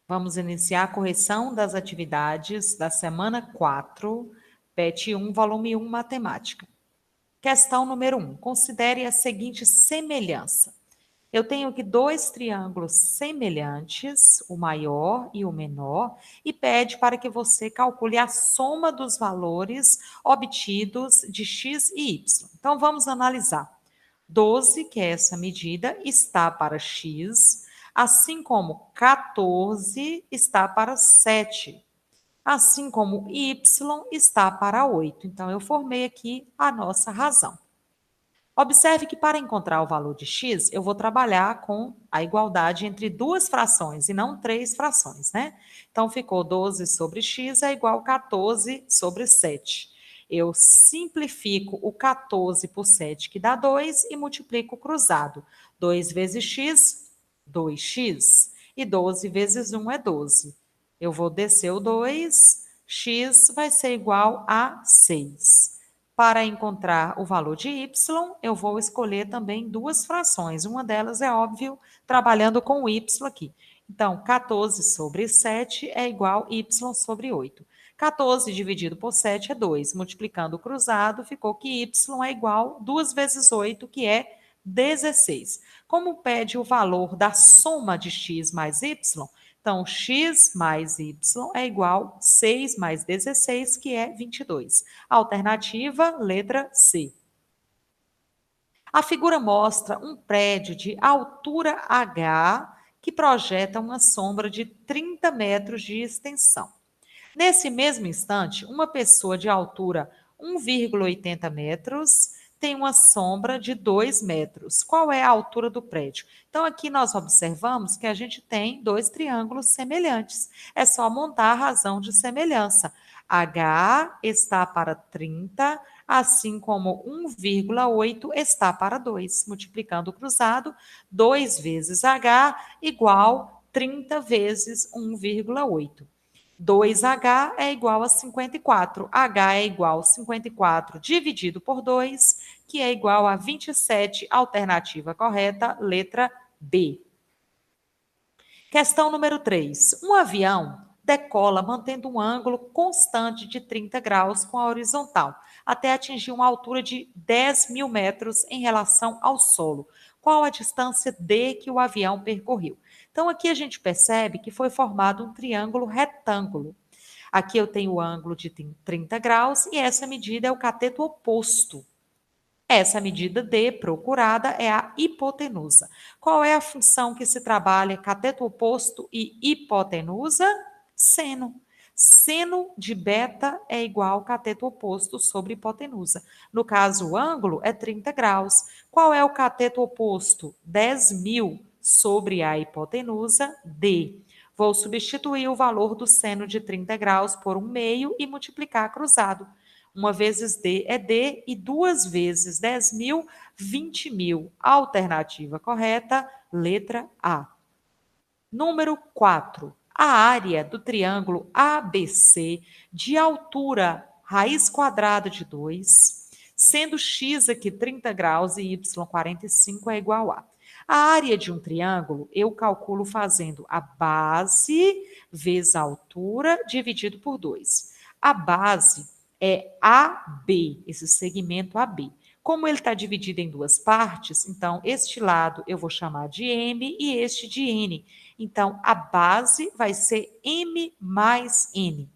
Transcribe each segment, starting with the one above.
Vamos iniciar a correção das atividades da semana 4, PET 1, volume 1, matemática. Questão número 1. Considere a seguinte semelhança. Eu tenho aqui dois triângulos semelhantes, o maior e o menor, e pede para que você calcule a soma dos valores obtidos de x e y. Então, vamos analisar. 12, que é essa medida, está para x, assim como 14 está para 7, assim como y está para 8. Então, eu formei aqui a nossa razão. Observe que para encontrar o valor de x, eu vou trabalhar com a igualdade entre duas frações e não três frações, né? Então, ficou 12 sobre x é igual a 14 sobre 7. Eu simplifico o 14 por 7, que dá 2, e multiplico o cruzado. 2 vezes x, 2x. E 12 vezes 1 é 12. Eu vou descer o 2, x vai ser igual a 6. Para encontrar o valor de y, eu vou escolher também duas frações. Uma delas é óbvio, trabalhando com o y aqui. Então, 14 sobre 7 é igual a y sobre 8. 14 dividido por 7 é 2. Multiplicando o cruzado, ficou que y é igual a 2 vezes 8, que é 16. Como pede o valor da soma de x mais y, então, x mais y é igual a 6 mais 16, que é 22. Alternativa, letra C. A figura mostra um prédio de altura H que projeta uma sombra de 30 metros de extensão. Nesse mesmo instante, uma pessoa de altura 1,80 metros tem uma sombra de 2 metros. Qual é a altura do prédio? Então, aqui nós observamos que a gente tem dois triângulos semelhantes. É só montar a razão de semelhança. H está para 30, assim como 1,8 está para 2. Multiplicando o cruzado, 2 vezes H igual 30 vezes 1,8. 2H é igual a 54. H é igual a 54 dividido por 2, que é igual a 27. Alternativa correta, letra B. Questão número 3. Um avião decola mantendo um ângulo constante de 30 graus com a horizontal, até atingir uma altura de 10.000 metros em relação ao solo. Qual a distância D que o avião percorreu? Então, aqui a gente percebe que foi formado um triângulo retângulo. Aqui eu tenho o ângulo de 30 graus e essa medida é o cateto oposto. Essa medida D procurada é a hipotenusa. Qual é a função que se trabalha cateto oposto e hipotenusa? Seno. Seno de beta é igual ao cateto oposto sobre hipotenusa. No caso, o ângulo é 30 graus. Qual é o cateto oposto? 10.000 sobre a hipotenusa, D. Vou substituir o valor do seno de 30 graus por 1/2 e multiplicar cruzado. Uma vezes D é D e duas vezes 10.000, 20.000. Alternativa correta, letra A. Número 4. A área do triângulo ABC de altura raiz quadrada de 2, sendo x aqui 30 graus e y 45 é igual a. A área de um triângulo eu calculo fazendo a base vezes a altura dividido por 2. A base é AB, esse segmento AB. Como ele está dividido em duas partes, então este lado eu vou chamar de M e este de N. Então, a base vai ser M mais N.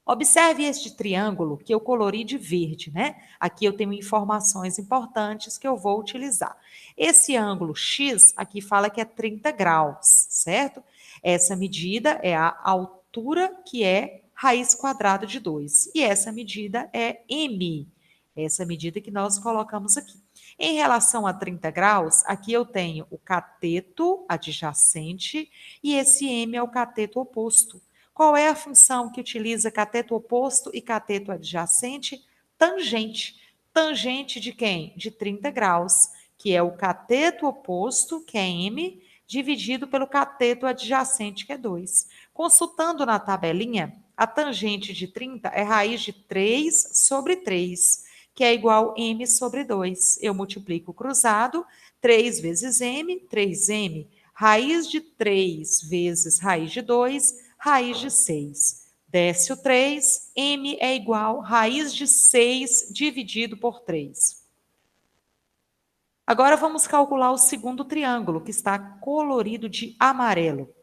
Observe este triângulo que eu colori de verde, né? Aqui eu tenho informações importantes que eu vou utilizar. Esse ângulo X aqui fala que é 30 graus, certo? Essa medida é a altura que é raiz quadrada de 2. E essa medida é M. Essa medida que nós colocamos aqui. Em relação a 30 graus, aqui eu tenho o cateto adjacente e esse M é o cateto oposto. Qual é a função que utiliza cateto oposto e cateto adjacente? Tangente. Tangente de quem? De 30 graus, que é o cateto oposto, que é M, dividido pelo cateto adjacente, que é 2. Consultando na tabelinha, a tangente de 30 é raiz de 3 sobre 3, que é igual a M sobre 2. Eu multiplico o cruzado, 3 vezes M, 3M. raiz de 3 vezes raiz de 2, raiz de 6. Desce o 3, m é igual a raiz de 6 dividido por 3. Agora vamos calcular o segundo triângulo, que está colorido de amarelo.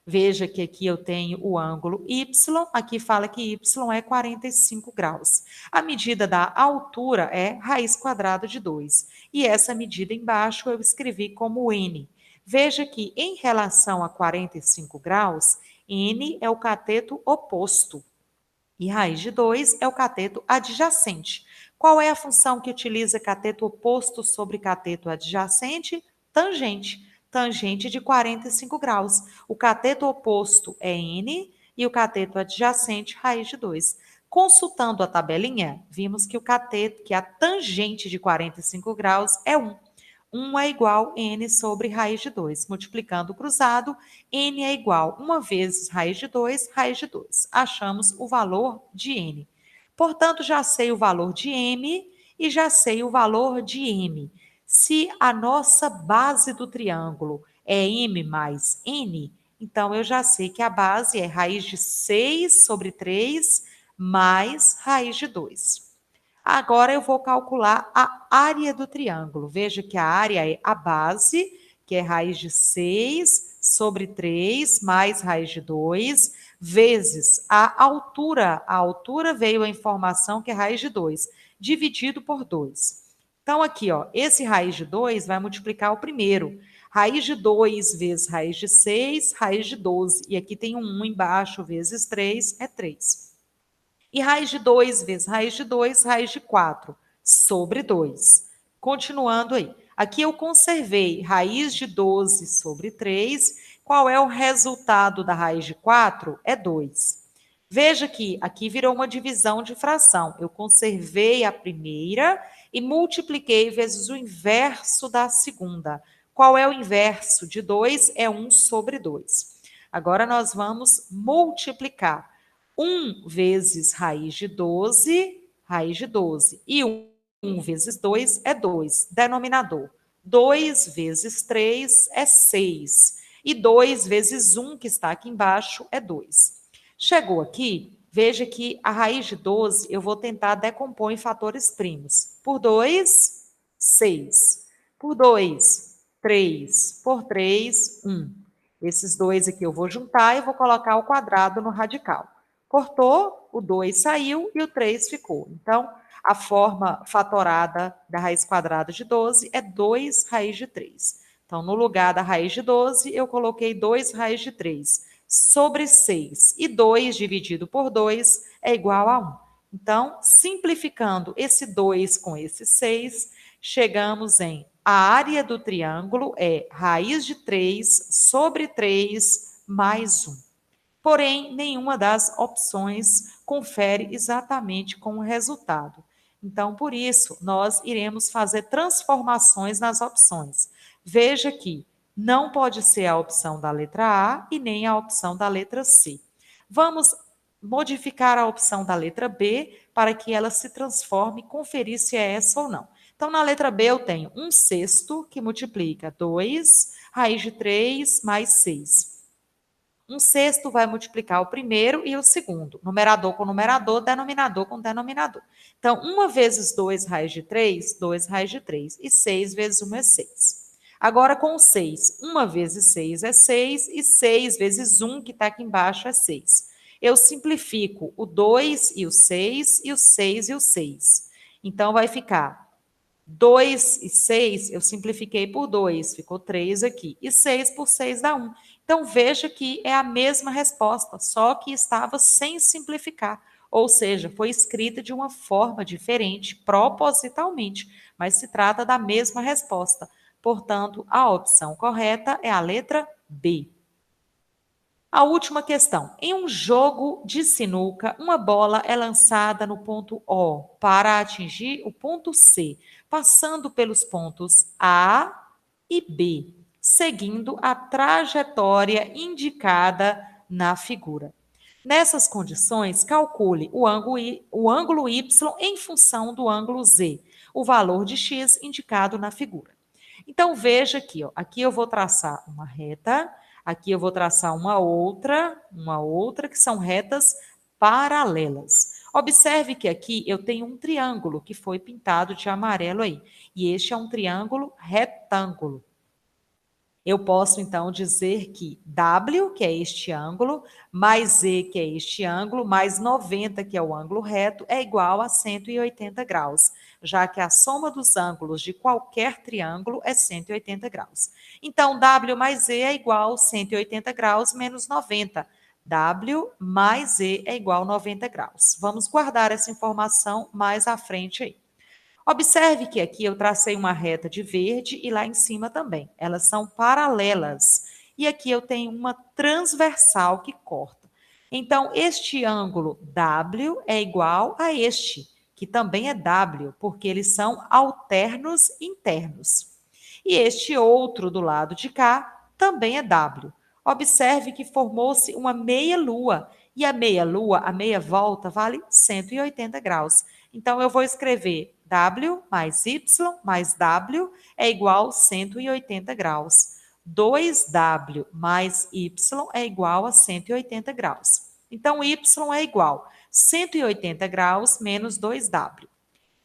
Veja que aqui eu tenho o ângulo Y, aqui fala que Y é 45 graus. A medida da altura é raiz quadrada de 2. E essa medida embaixo eu escrevi como N. Veja que em relação a 45 graus, N é o cateto oposto. E raiz de 2 é o cateto adjacente. Qual é a função que utiliza cateto oposto sobre cateto adjacente? Tangente. Tangente de 45 graus. O cateto oposto é N e o cateto adjacente, raiz de 2. Consultando a tabelinha, vimos que que a tangente de 45 graus é 1. 1 é igual a n sobre raiz de 2. Multiplicando o cruzado, n é igual a 1 vezes raiz de 2, raiz de 2. Achamos o valor de n. Portanto, já sei o valor de m e já sei o valor de m. Se a nossa base do triângulo é m mais n, então eu já sei que a base é raiz de 6 sobre 3 mais raiz de 2. Agora eu vou calcular a área do triângulo. Veja que a área é a base, que é raiz de 6 sobre 3 mais raiz de 2, vezes a altura. A altura veio a informação que é raiz de 2, dividido por 2. Então, aqui, ó, esse raiz de 2 vai multiplicar o primeiro. Raiz de 2 vezes raiz de 6, raiz de 12. E aqui tem um 1 embaixo, vezes 3, é 3. E raiz de 2 vezes raiz de 2, raiz de 4, sobre 2. Continuando aí. Aqui eu conservei raiz de 12 sobre 3. Qual é o resultado da raiz de 4? É 2. Veja que aqui virou uma divisão de fração. Eu conservei a primeira e multipliquei vezes o inverso da segunda. Qual é o inverso de 2? É 1 sobre 2. Agora nós vamos multiplicar. 1 vezes raiz de 12, raiz de 12. E 1 vezes 2 é 2, denominador. 2 vezes 3 é 6. E 2 vezes 1, que está aqui embaixo, é 2. Chegou aqui, veja que a raiz de 12 eu vou tentar decompor em fatores primos. Por 2, 6. Por 2, 3. Por 3, 1. Esses dois aqui eu vou juntar e vou colocar o quadrado no radical. Cortou, o 2 saiu e o 3 ficou. Então, a forma fatorada da raiz quadrada de 12 é 2 raiz de 3. Então, no lugar da raiz de 12, eu coloquei 2 raiz de 3 sobre 6. E 2 dividido por 2 é igual a 1. Então, simplificando esse 2 com esse 6, chegamos em a área do triângulo é raiz de 3 sobre 3 mais 1. Porém, nenhuma das opções confere exatamente com o resultado. Então, por isso, nós iremos fazer transformações nas opções. Veja que não pode ser a opção da letra A e nem a opção da letra C. Vamos modificar a opção da letra B para que ela se transforme e conferir se é essa ou não. Então, na letra B eu tenho 1/6 que multiplica 2, raiz de 3 mais 6. 1/6 vai multiplicar o primeiro e o segundo. Numerador com numerador, denominador com denominador. Então, 1 vezes 2 raiz de 3, 2 raiz de 3. E 6 vezes 1 é 6. Agora, com o 6, 1 vezes 6 é 6. E 6 vezes 1, que está aqui embaixo, é 6. Eu simplifico o 2 e o 6, e o 6 e o 6. Então, vai ficar 2 e 6, eu simplifiquei por 2, ficou 3 aqui. E 6 por 6 dá 1. Então, veja que é a mesma resposta, só que estava sem simplificar. Ou seja, foi escrita de uma forma diferente, propositalmente, mas se trata da mesma resposta. Portanto, a opção correta é a letra B. A última questão. Em um jogo de sinuca, uma bola é lançada no ponto O para atingir o ponto C, passando pelos pontos A e B, seguindo a trajetória indicada na figura. Nessas condições, calcule o ângulo Y em função do ângulo Z, o valor de x indicado na figura. Então, veja aqui, ó, aqui eu vou traçar uma reta, aqui eu vou traçar uma outra, que são retas paralelas. Observe que aqui eu tenho um triângulo que foi pintado de amarelo aí, e este é um triângulo retângulo. Eu posso, então, dizer que W, que é este ângulo, mais E, que é este ângulo, mais 90, que é o ângulo reto, é igual a 180 graus, já que a soma dos ângulos de qualquer triângulo é 180 graus. Então, W mais E é igual a 180 graus menos 90. W mais E é igual a 90 graus. Vamos guardar essa informação mais à frente aí. Observe que aqui eu tracei uma reta de verde e lá em cima também. Elas são paralelas. E aqui eu tenho uma transversal que corta. Então, este ângulo W é igual a este, que também é W, porque eles são alternos internos. E este outro do lado de cá também é W. Observe que formou-se uma meia-lua. E a meia-lua, a meia volta, vale 180 graus. Então, eu vou escrever W mais Y mais W é igual a 180 graus. 2W mais Y é igual a 180 graus. Então, Y é igual a 180 graus menos 2W.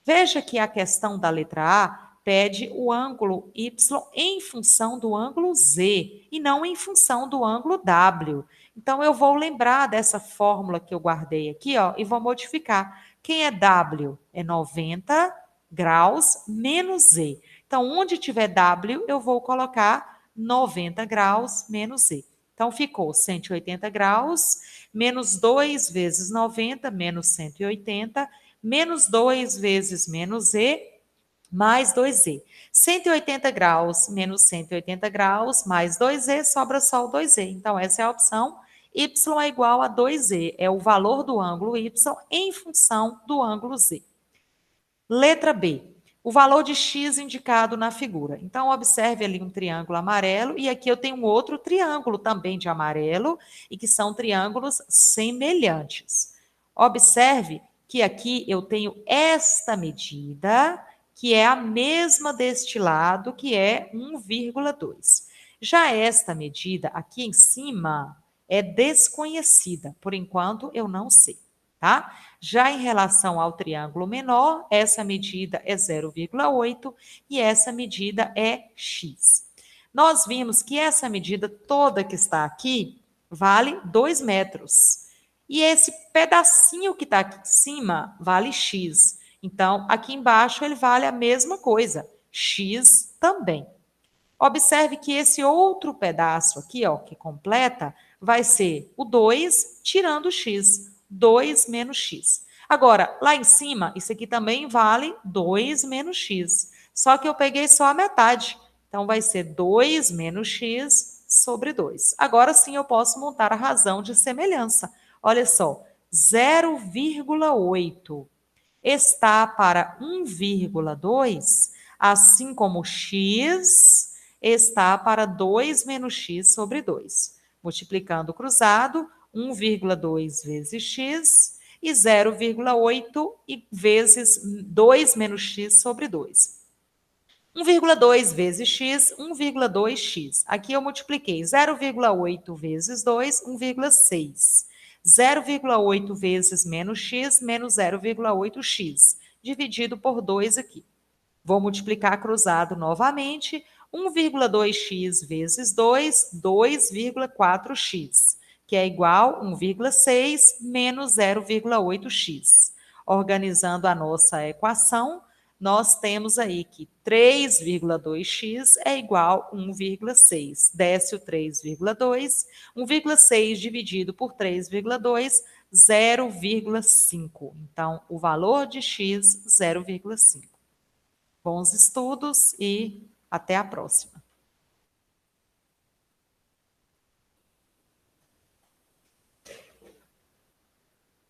Veja que a questão da letra A pede o ângulo Y em função do ângulo Z e não em função do ângulo W. Então, eu vou lembrar dessa fórmula que eu guardei aqui, ó, e vou modificar. Quem é W? É 90 graus menos Z. Então, onde tiver W, eu vou colocar 90 graus menos Z. Então, ficou 180 graus, menos 2 vezes 90, menos 180, menos 2 vezes menos E, mais 2E. 180 graus menos 180 graus, mais 2E, sobra só o 2E. Então, essa é a opção. Y é igual a 2E, é o valor do ângulo Y em função do ângulo Z. Letra B, o valor de x indicado na figura. Então, observe ali um triângulo amarelo e aqui eu tenho um outro triângulo também de amarelo e que são triângulos semelhantes. Observe que aqui eu tenho esta medida, que é a mesma deste lado, que é 1,2. Já esta medida aqui em cima é desconhecida, por enquanto eu não sei, tá? Já em relação ao triângulo menor, essa medida é 0,8 e essa medida é x. Nós vimos que essa medida toda que está aqui vale 2 metros. E esse pedacinho que está aqui em cima vale x. Então, aqui embaixo ele vale a mesma coisa, x também. Observe que esse outro pedaço aqui, ó, que completa, vai ser o 2 tirando o x. 2 menos x. Agora, lá em cima, isso aqui também vale 2 menos x. Só que eu peguei só a metade. Então, vai ser 2 menos x sobre 2. Agora sim eu posso montar a razão de semelhança. Olha só, 0,8 está para 1,2, assim como x está para 2 menos x sobre 2. Multiplicando o cruzado, 1,2 vezes x e 0,8 vezes 2 menos x sobre 2. 1,2 vezes x, 1,2x. Aqui eu multipliquei 0,8 vezes 2, 1,6. 0,8 vezes menos x, menos 0,8x, dividido por 2 aqui. Vou multiplicar cruzado novamente, 1,2x vezes 2, 2,4x, que é igual a 1,6 menos 0,8x. Organizando a nossa equação, nós temos aí que 3,2x é igual a 1,6. Desce o 3,2, 1,6 dividido por 3,2, 0,5. Então, o valor de x, 0,5. Bons estudos e até a próxima.